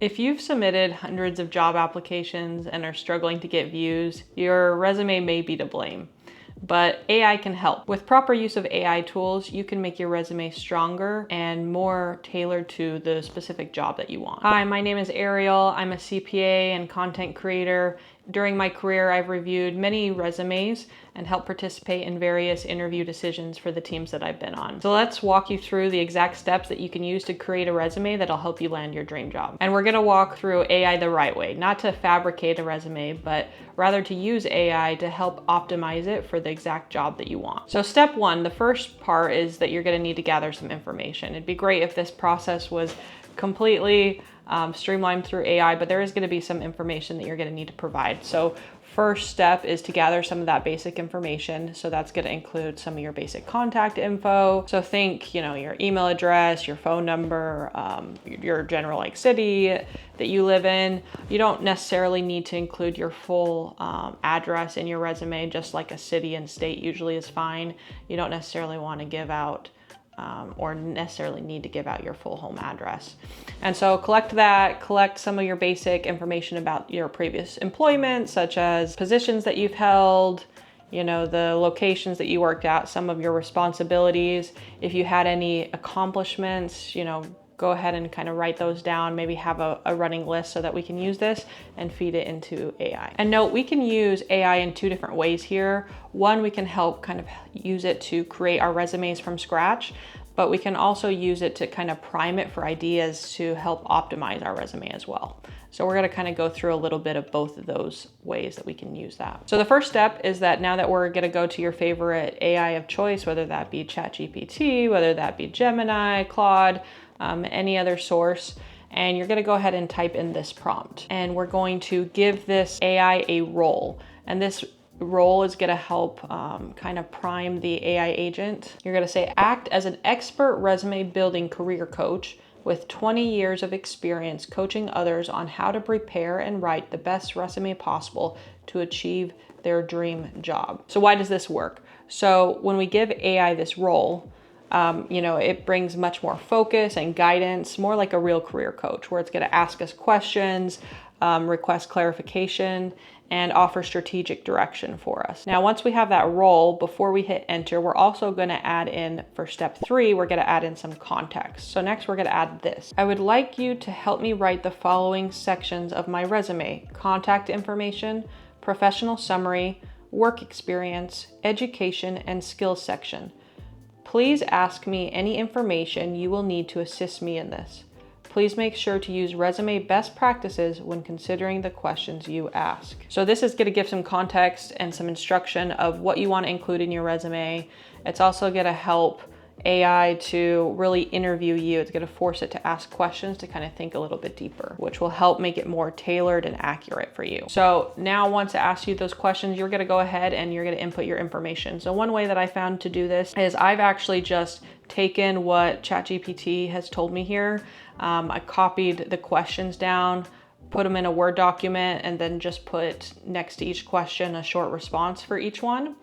If you've submitted hundreds of job applications and are struggling to get views, your resume may be to blame. But AI can help. With proper use of AI tools, you can make your resume stronger and more tailored to the specific job that you want. Hi, my name is Ariel. I'm a CPA and content creator. During my career, I've reviewed many resumes and helped participate in various interview decisions for the teams that I've been on. So let's walk you through the exact steps that you can use to create a resume that'll help you land your dream job. And we're gonna walk through AI the right way, not to fabricate a resume, but rather to use AI to help optimize it for the exact job that you want. So step one, the first part is that you're gonna need to gather some information. It'd be great if this process was completely streamlined through AI, but there is going to be some information that you're going to need to provide. So first step is to gather some of that basic information. So that's going to include some of your basic contact info. So think, your email address, your phone number, your general city that you live in. You don't necessarily need to include your full address in your resume, just like a city and state usually is fine. You don't necessarily want to give out or necessarily need to give out your full home address. And so collect some of your basic information about your previous employment, such as positions that you've held, the locations that you worked at, some of your responsibilities. If you had any accomplishments, go ahead and kind of write those down, maybe have a running list so that we can use this and feed it into AI. And note, we can use AI in two different ways here. One, we can help kind of use it to create our resumes from scratch, but we can also use it to kind of prime it for ideas to help optimize our resume as well. So we're gonna kind of go through a little bit of both of those ways that we can use that. So the first step is that now that we're gonna go to your favorite AI of choice, whether that be ChatGPT, whether that be Gemini, Claude, any other source, and you're gonna go ahead and type in this prompt. And we're going to give this AI a role. And this role is gonna help kind of prime the AI agent. You're gonna say, act as an expert resume building career coach with 20 years of experience coaching others on how to prepare and write the best resume possible to achieve their dream job. So why does this work? So when we give AI this role, it brings much more focus and guidance, more like a real career coach, where it's going to ask us questions, request clarification, and offer strategic direction for us. Now, once we have that role, before we hit enter, we're also going to add in, for step 3, we're going to add in some context. So next we're going to add this. I would like you to help me write the following sections of my resume: contact information, professional summary, work experience, education, and skills section. Please ask me any information you will need to assist me in this. Please make sure to use resume best practices when considering the questions you ask. So this is going to give some context and some instruction of what you want to include in your resume. It's also going to help AI to really interview you. It's going to force it to ask questions to kind of think a little bit deeper, which will help make it more tailored and accurate for you. So now once it asks you those questions, you're going to go ahead and you're going to input your information. So one way that I found to do this is I've actually just taken what ChatGPT has told me here. I copied the questions down, put them in a Word document, and then just put next to each question a short response for each one.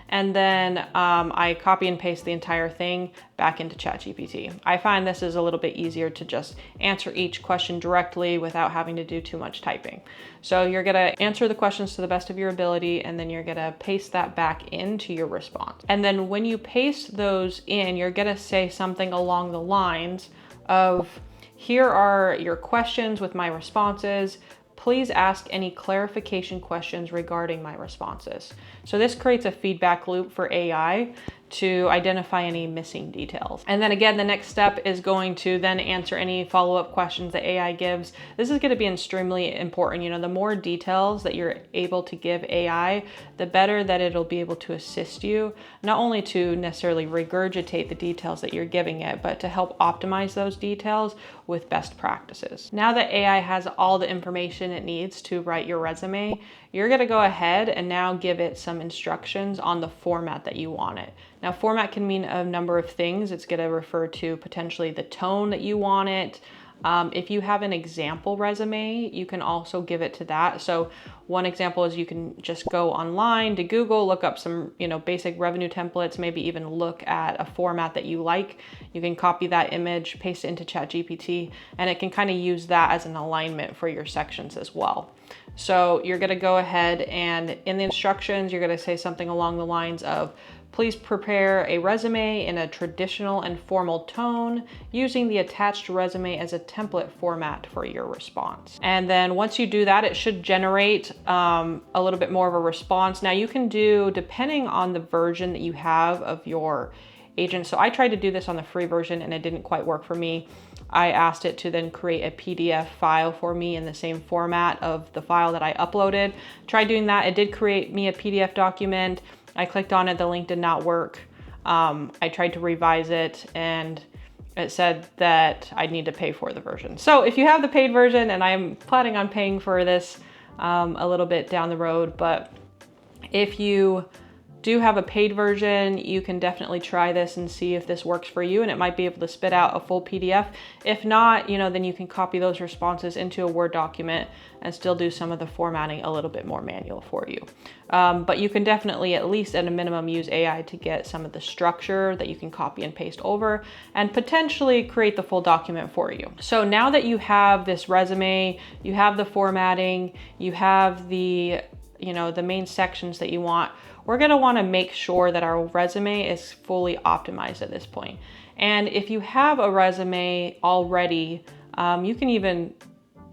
And then I copy and paste the entire thing back into ChatGPT. I find this is a little bit easier to just answer each question directly without having to do too much typing. So you're gonna answer the questions to the best of your ability, and then you're gonna paste that back into your response. And then when you paste those in, you're gonna say something along the lines of, here are your questions with my responses. Please ask any clarification questions regarding my responses. So this creates a feedback loop for AI to identify any missing details. And then again, the next step is going to then answer any follow-up questions that AI gives. This is going to be extremely important. The more details that you're able to give AI, the better that it'll be able to assist you, not only to necessarily regurgitate the details that you're giving it, but to help optimize those details with best practices. Now that AI has all the information it needs to write your resume, you're going to go ahead and now give it some instructions on the format that you want it. Now, format can mean a number of things. It's going to refer to potentially the tone that you want it, If you have an example resume, you can also give it to that. So one example is you can just go online to Google, look up some, basic revenue templates, maybe even look at a format that you like. You can copy that image, paste it into ChatGPT, and it can kind of use that as an alignment for your sections as well. So you're going to go ahead and in the instructions, you're going to say something along the lines of, please prepare a resume in a traditional and formal tone using the attached resume as a template format for your response. And then once you do that, it should generate a little bit more of a response. Now you can do, depending on the version that you have of your agent. So I tried to do this on the free version and it didn't quite work for me. I asked it to then create a PDF file for me in the same format of the file that I uploaded. Tried doing that. It did create me a PDF document. I clicked on it, the link did not work. I tried to revise it and it said that I'd need to pay for the version. So if you have the paid version, and I'm planning on paying for this a little bit down the road, but if you do have a paid version, you can definitely try this and see if this works for you, and it might be able to spit out a full PDF. If not, then you can copy those responses into a Word document and still do some of the formatting a little bit more manual for you. But you can definitely, at least at a minimum, use AI to get some of the structure that you can copy and paste over and potentially create the full document for you. So now that you have this resume, you have the formatting, you have the main sections that you want, we're going to want to make sure that our resume is fully optimized at this point. And if you have a resume already, you can even,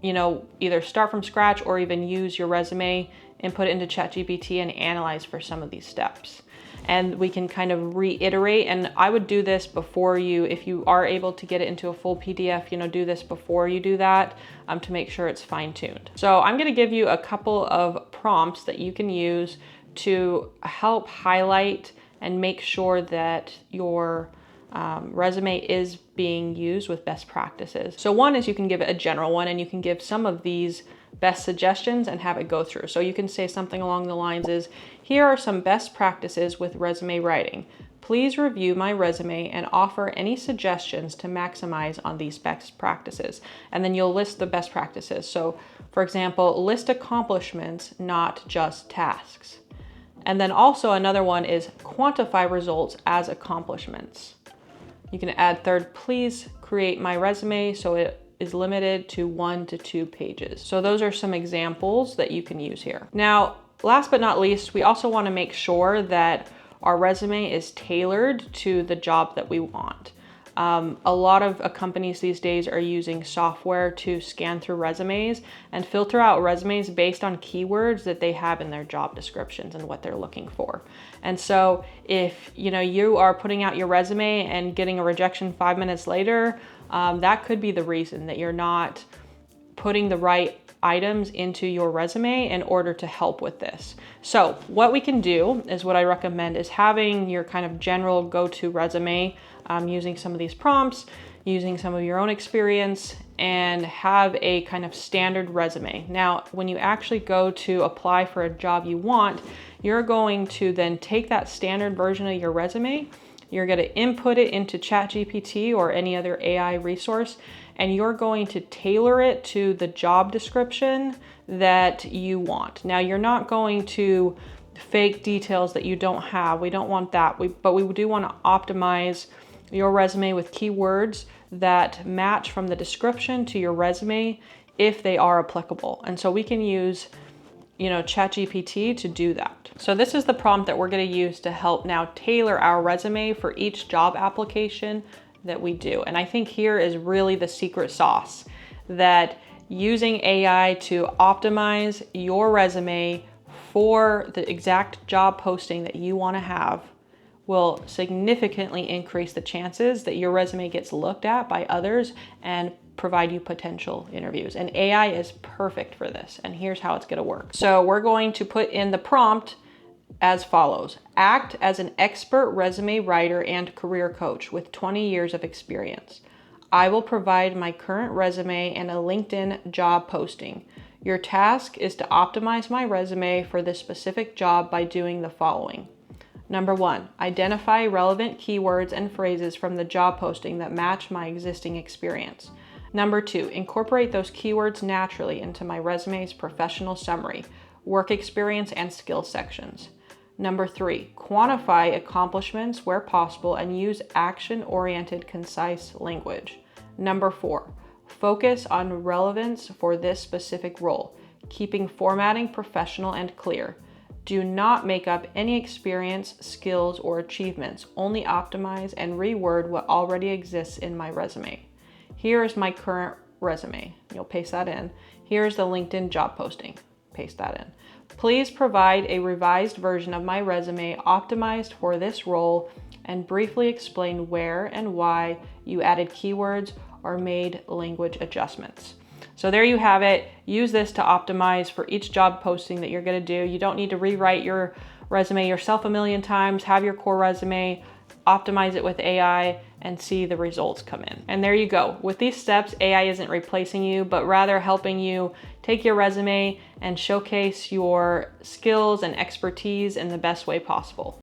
either start from scratch or even use your resume and put it into ChatGPT and analyze for some of these steps. And we can kind of reiterate, and I would do this before if you are able to get it into a full PDF, do this before you do that to make sure it's fine-tuned. So I'm going to give you a couple of prompts that you can use to help highlight and make sure that your resume is being used with best practices. So one is you can give it a general one, and you can give some of these best suggestions and have it go through. So you can say something along the lines is, here are some best practices with resume writing. Please review my resume and offer any suggestions to maximize on these best practices. And then you'll list the best practices. So for example, list accomplishments, not just tasks. And then also another one is quantify results as accomplishments. You can add third, please create my resume so it is limited to 1 to 2 pages. So those are some examples that you can use here. Now, last but not least, we also want to make sure that our resume is tailored to the job that we want. A lot of companies these days are using software to scan through resumes and filter out resumes based on keywords that they have in their job descriptions and what they're looking for. And so if you are putting out your resume and getting a rejection 5 minutes later, that could be the reason that you're not putting the right items into your resume in order to help with this. So what we can do is, what I recommend is having your kind of general go-to resume, using some of these prompts, using some of your own experience, and have a kind of standard resume. Now, when you actually go to apply for a job you want, you're going to then take that standard version of your resume, you're going to input it into ChatGPT or any other AI resource, and you're going to tailor it to the job description that you want. Now, you're not going to fake details that you don't have. We don't want that. But we do want to optimize your resume with keywords that match from the description to your resume if they are applicable. And so we can use ChatGPT to do that. So this is the prompt that we're going to use to help now tailor our resume for each job application that we do. And I think here is really the secret sauce, that using AI to optimize your resume for the exact job posting that you want to have will significantly increase the chances that your resume gets looked at by others and provide you potential interviews. And AI is perfect for this. And here's how it's going to work. So we're going to put in the prompt as follows: act as an expert resume writer and career coach with 20 years of experience. I will provide my current resume and a LinkedIn job posting. Your task is to optimize my resume for this specific job by doing the following. Number 1, identify relevant keywords and phrases from the job posting that match my existing experience. Number 2, incorporate those keywords naturally into my resume's professional summary, work experience, and skills sections. Number 3, quantify accomplishments where possible and use action-oriented, concise language. Number 4, focus on relevance for this specific role, keeping formatting professional and clear. Do not make up any experience, skills, or achievements. Only optimize and reword what already exists in my resume. Here is my current resume. You'll paste that in. Here's the LinkedIn job posting. Paste that in. Please provide a revised version of my resume optimized for this role and briefly explain where and why you added keywords or made language adjustments. So there you have it. Use this to optimize for each job posting that you're going to do. You don't need to rewrite your resume yourself a million times. Have your core resume, optimize it with AI, and see the results come in. And there you go. With these steps, AI isn't replacing you, but rather helping you take your resume and showcase your skills and expertise in the best way possible.